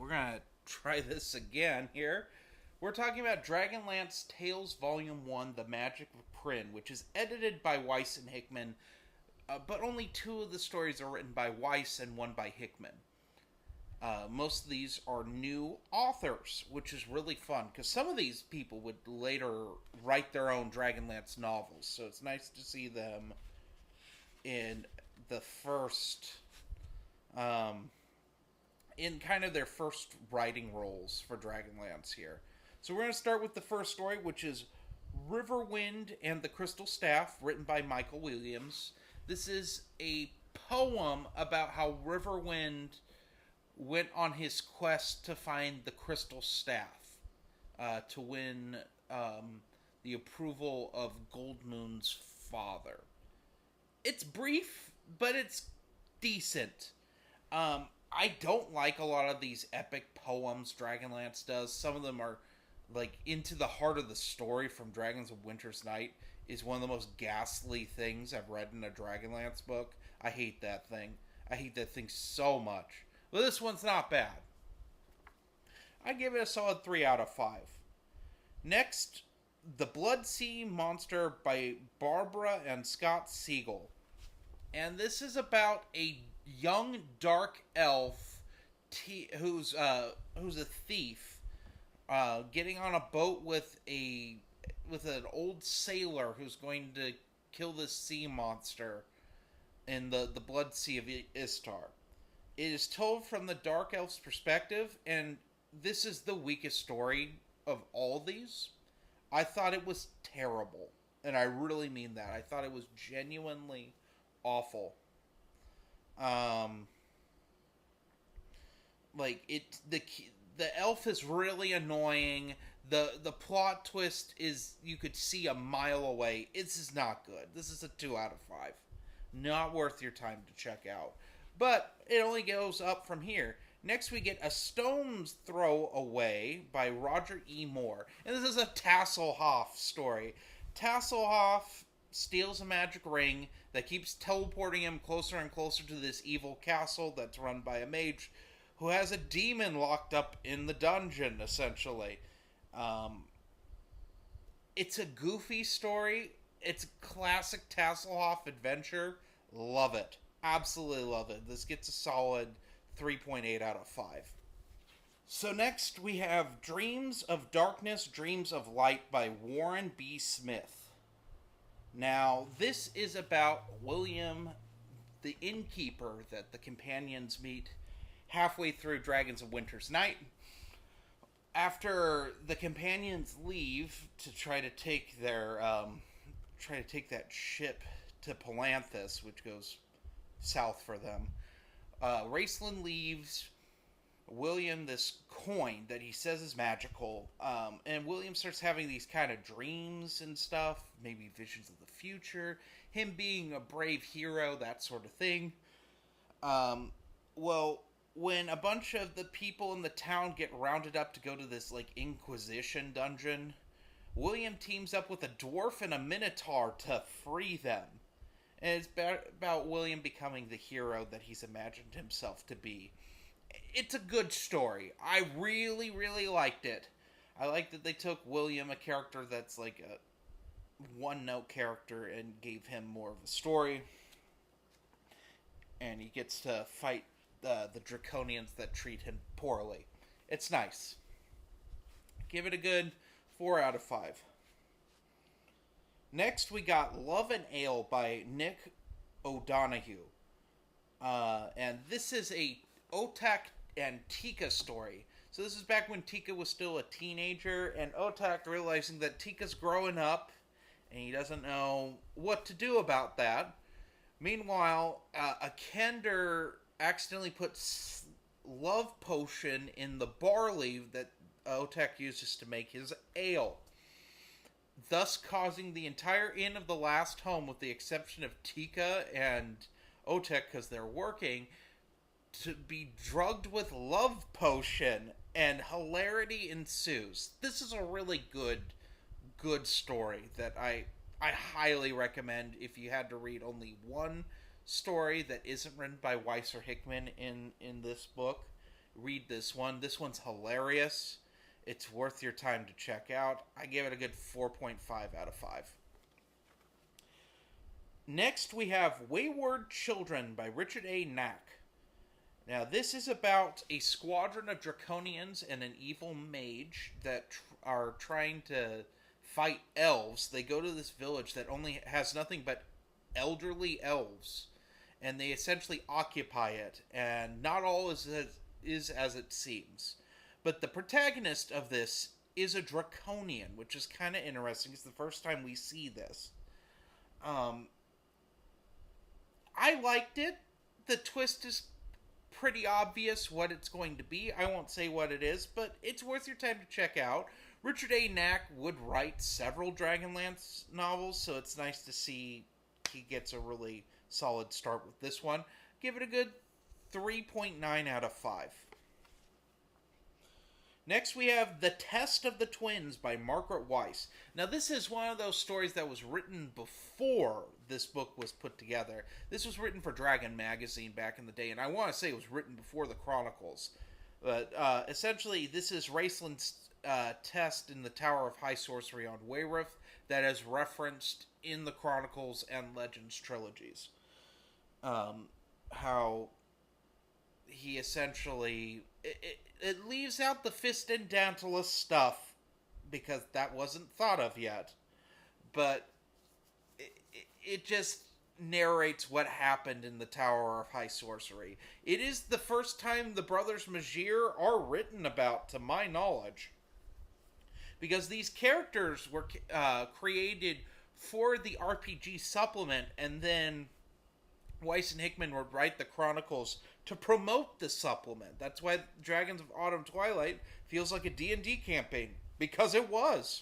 we're gonna try this again here. We're talking about Dragonlance Tales Volume 1, The Magic of Krynn, which is edited by Weiss and Hickman, but only two of the stories are written by Weiss and one by Hickman. Most of these are new authors, which is really fun, because some of these people would later write their own Dragonlance novels, so it's nice to see them in the first in kind of their first writing roles for Dragonlance here. So we're going to start with the first story, which is Riverwind and the Crystal Staff, written by Michael Williams. This is a poem about how Riverwind went on his quest to find the Crystal Staff to win the approval of Goldmoon's father. It's brief, but it's decent. I don't like a lot of these epic poems Dragonlance does. Some of them are like Into the Heart of the Story from Dragons of Winter's Night is one of the most ghastly things I've read in a Dragonlance book. I hate that thing. I hate that thing so much. But this one's not bad. I give it a solid 3 out of 5. Next, The Blood Sea Monster by Barbara and Scott Siegel. And this is about a young dark elf who's a thief getting on a boat with an old sailor who's going to kill this sea monster in the Blood Sea of Istar. It is told from the dark elf's perspective, and this is the weakest story of all these. I thought it was terrible, and I really mean that. I thought it was genuinely awful. The elf is really annoying. The plot twist is you could see a mile away. This is not good. This is a 2 out of 5. Not worth your time to check out. But it only goes up from here. Next we get A Stone's Throw Away by Roger E. Moore. And this is a Tasselhoff story. Tasselhoff steals a magic ring that keeps teleporting him closer and closer to this evil castle that's run by a mage who has a demon locked up in the dungeon, essentially. It's a goofy story. It's a classic Tasselhoff adventure. Love it. Absolutely love it. This gets a solid 3.8 out of 5. So next we have Dreams of Darkness, Dreams of Light by Warren B. Smith. Now, this is about William, the innkeeper that the companions meet halfway through Dragons of Winter's Night. After the companions leave to try to take that ship to Palanthas, which goes south for them, Raceland leaves William this coin that he says is magical, and William starts having these kind of dreams and stuff, maybe visions of the future, him being a brave hero, that sort of thing. Well, when a bunch of the people in the town get rounded up to go to this, like, Inquisition dungeon, William teams up with a dwarf and a minotaur to free them. And it's about William becoming the hero that he's imagined himself to be. It's a good story. I really, really liked it. I like that they took William, a character that's like a one-note character, and gave him more of a story. And he gets to fight the Draconians that treat him poorly. It's nice. Give it a good 4 out of 5. Next, we got Love and Ale by Nick O'Donoghue. And this is a Otak and Tika story. So this is back when Tika was still a teenager, and Otak realizing that Tika's growing up, and he doesn't know what to do about that. Meanwhile, a Kender accidentally puts love potion in the barley that Otak uses to make his ale, thus causing the entire inn of the last home, with the exception of Tika and Otek, because they're working, to be drugged with love potion, and hilarity ensues. This is a really good story that I highly recommend if you had to read only one story that isn't written by Weiss or Hickman in this book. read this one. This one's hilarious. It's worth your time to check out. I give it a good 4.5 out of 5. Next, we have Wayward Children by Richard A. Knack. Now, this is about a squadron of draconians and an evil mage that are trying to fight elves. They go to this village that only has nothing but elderly elves, and they essentially occupy it, and not all is as it seems. But the protagonist of this is a draconian, which is kind of interesting. It's the first time we see this. I liked it. The twist is pretty obvious what it's going to be. I won't say what it is, but it's worth your time to check out. Richard A. Knack would write several Dragonlance novels, so it's nice to see he gets a really solid start with this one. Give it a good 3.9 out of 5. Next, we have The Test of the Twins by Margaret Weis. Now, this is one of those stories that was written before this book was put together. This was written for Dragon magazine back in the day, and I want to say it was written before the Chronicles. But essentially, this is Raceland's test in the Tower of High Sorcery on Wayreth that is referenced in the Chronicles and Legends trilogies. How he essentially... It leaves out the Fist and Dantalus stuff, because that wasn't thought of yet. But it just narrates what happened in the Tower of High Sorcery. It is the first time the Brothers Magier are written about, to my knowledge. Because these characters were created for the RPG supplement, and then Weiss and Hickman would write the Chronicles to promote the supplement. That's why Dragons of Autumn Twilight feels like a D&D campaign, because it was.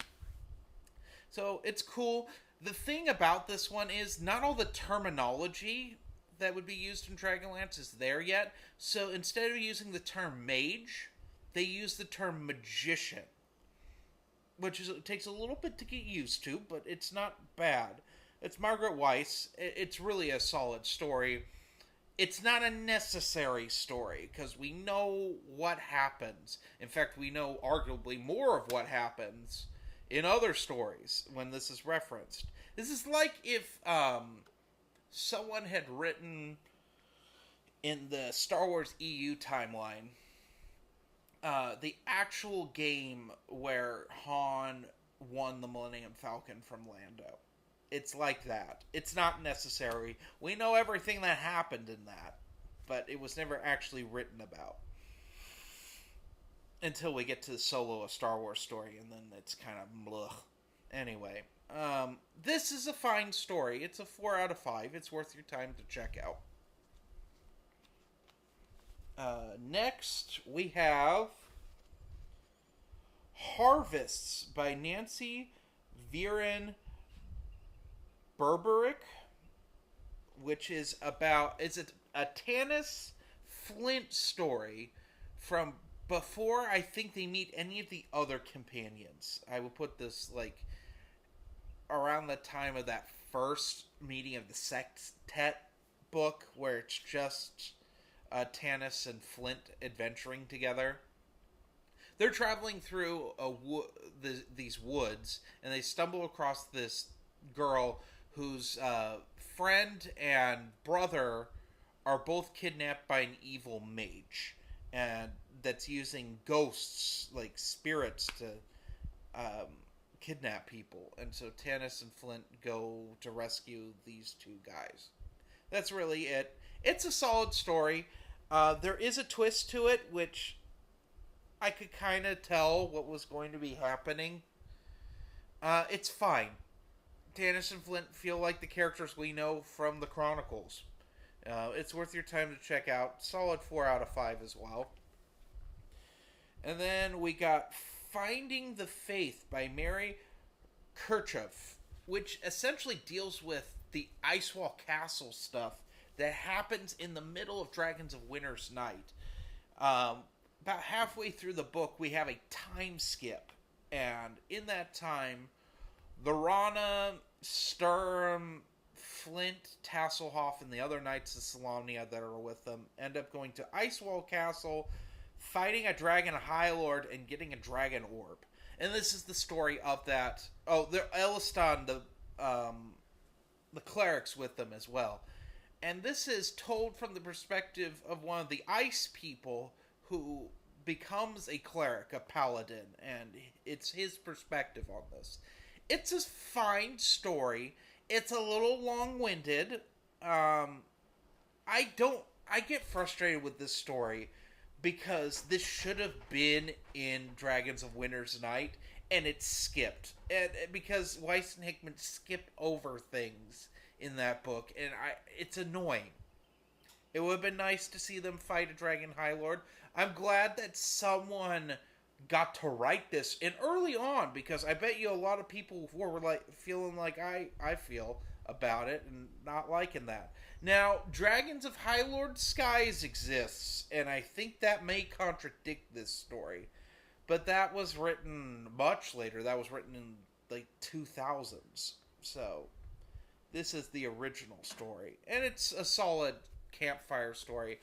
So it's cool. The thing about this one is not all the terminology that would be used in Dragonlance is there yet. So instead of using the term mage, they use the term magician, which is, it takes a little bit to get used to, but it's not bad. It's Margaret Weis. It's really a solid story. It's not a necessary story, because we know what happens. In fact, we know arguably more of what happens in other stories when this is referenced. This is like if someone had written in the Star Wars EU timeline the actual game where Han won the Millennium Falcon from Lando. It's like that. It's not necessary. We know everything that happened in that, but it was never actually written about. Until we get to the Solo, a Star Wars story, and then it's kind of blech. Anyway, this is a fine story. It's a 4 out of 5. It's worth your time to check out. Next, we have Harvests by Nancy Viren Berberick, which is about, it's a Tanis Flint story from before I think they meet any of the other companions. I will put this like around the time of that first meeting of the Sextet book, where it's just Tanis and Flint adventuring together. They're traveling through these woods, and they stumble across this girl whose friend and brother are both kidnapped by an evil mage, and that's using ghosts, like spirits, to kidnap people. And so Tanis and Flint go to rescue these two guys. That's really it. It's a solid story. There is a twist to it, which I could kind of tell what was going to be happening. It's fine. Tanis and Flint feel like the characters we know from the Chronicles. It's worth your time to check out. Solid 4 out of 5 as well. And then we got Finding the Faith by Mary Kirchhoff, which essentially deals with the Icewall Castle stuff that happens in the middle of Dragons of Winter's Night. About halfway through the book, we have a time skip. And in that time, the Rana, Sturm, Flint, Tasselhoff, and the other knights of Solamnia that are with them end up going to Icewall Castle fighting a dragon High Lord and getting a dragon orb. And this is the story of that. Oh, the Elistan, the clerics with them as well. And this is told from the perspective of one of the ice people who becomes a cleric, a paladin, and it's his perspective on this. It's a fine story. It's a little long-winded. I get frustrated with this story because this should have been in Dragons of Winter's Night, and it's skipped. And because Weiss and Hickman skip over things in that book, and it's annoying. It would have been nice to see them fight a Dragon High Lord. I'm glad that someone got to write this and early on, because I bet you a lot of people were like feeling like I feel about it and not liking that. Now, Dragons of High Lord Skies exists, and I think that may contradict this story. But that was written much later. That was written in like 2000s. So this is the original story, and it's a solid campfire story.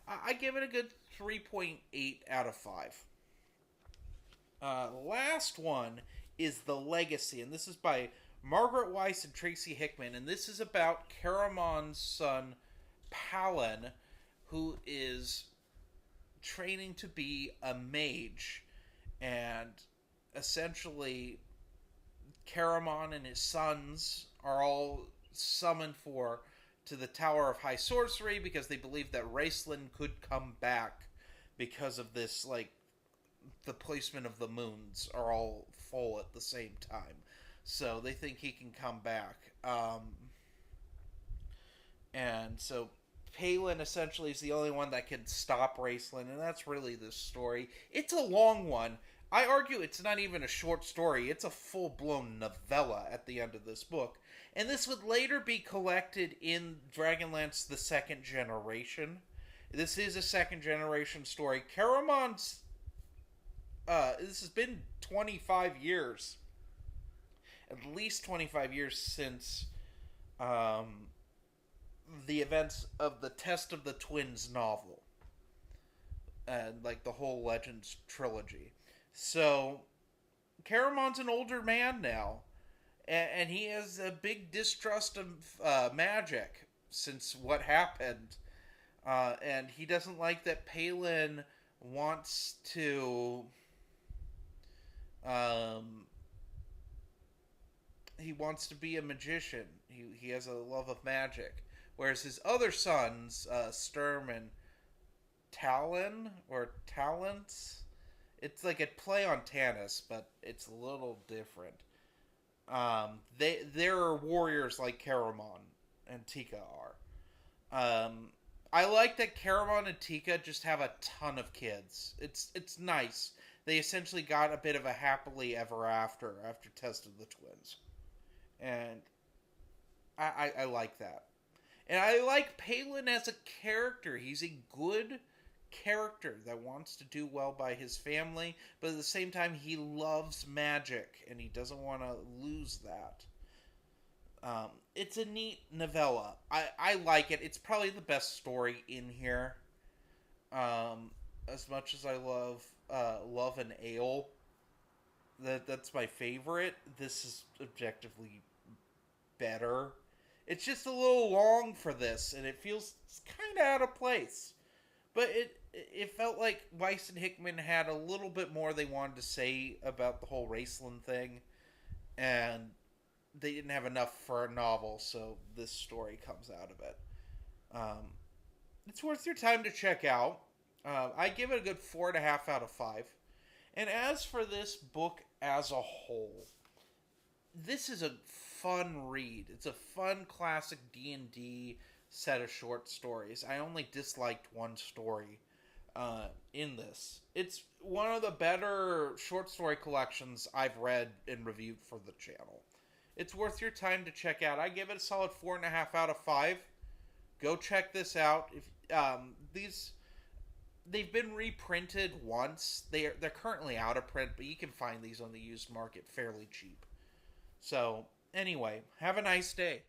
I give it a good 3.8 out of 5. Last one is The Legacy, and this is by Margaret Weiss and Tracy Hickman, and this is about Caramon's son, Palin, who is training to be a mage, and essentially Caramon and his sons are all summoned to the Tower of High Sorcery because they believe that Raceland could come back because of this, like, the placement of the moons are all full at the same time. So they think he can come back. And so Palin essentially is the only one that can stop Raceland, and that's really this story. It's a long one. I argue it's not even a short story. It's a full-blown novella at the end of this book. And this would later be collected in Dragonlance The Second Generation. This is a second-generation story. Caramon's... this has been 25 years. At least 25 years since the events of the Test of the Twins novel. And, like, the whole Legends trilogy. So, Caramon's an older man now. And he has a big distrust of magic since what happened. And he doesn't like that Palin wants to... he wants to be a magician. He has a love of magic. Whereas his other sons, Sturm and Talon, or Talents, it's like a play on Tanis, but it's a little different. They're warriors like Caramon and Tika are. I like that Caramon and Tika just have a ton of kids. It's nice. They essentially got a bit of a happily ever after Test of the Twins. And I like that. And I like Palin as a character. He's a good character that wants to do well by his family, but at the same time he loves magic and he doesn't want to lose that. It's a neat novella. I like it. It's probably the best story in here. As much as I love Love and Ale, that's my favorite. This is objectively better. It's just a little long for this, and it feels kind of out of place. But it felt like Weiss and Hickman had a little bit more they wanted to say about the whole Raceland thing, and they didn't have enough for a novel, so this story comes out of it. It's worth your time to check out. I give it a good 4.5 out of 5. And as for this book as a whole, this is a fun read. It's a fun classic D&D set of short stories. I only disliked one story in this. It's one of the better short story collections I've read and reviewed for the channel. It's worth your time to check out. I give it a solid 4.5 out of 5. Go check this out. If they've been reprinted once. They're currently out of print, but you can find these on the used market fairly cheap. So, anyway, have a nice day.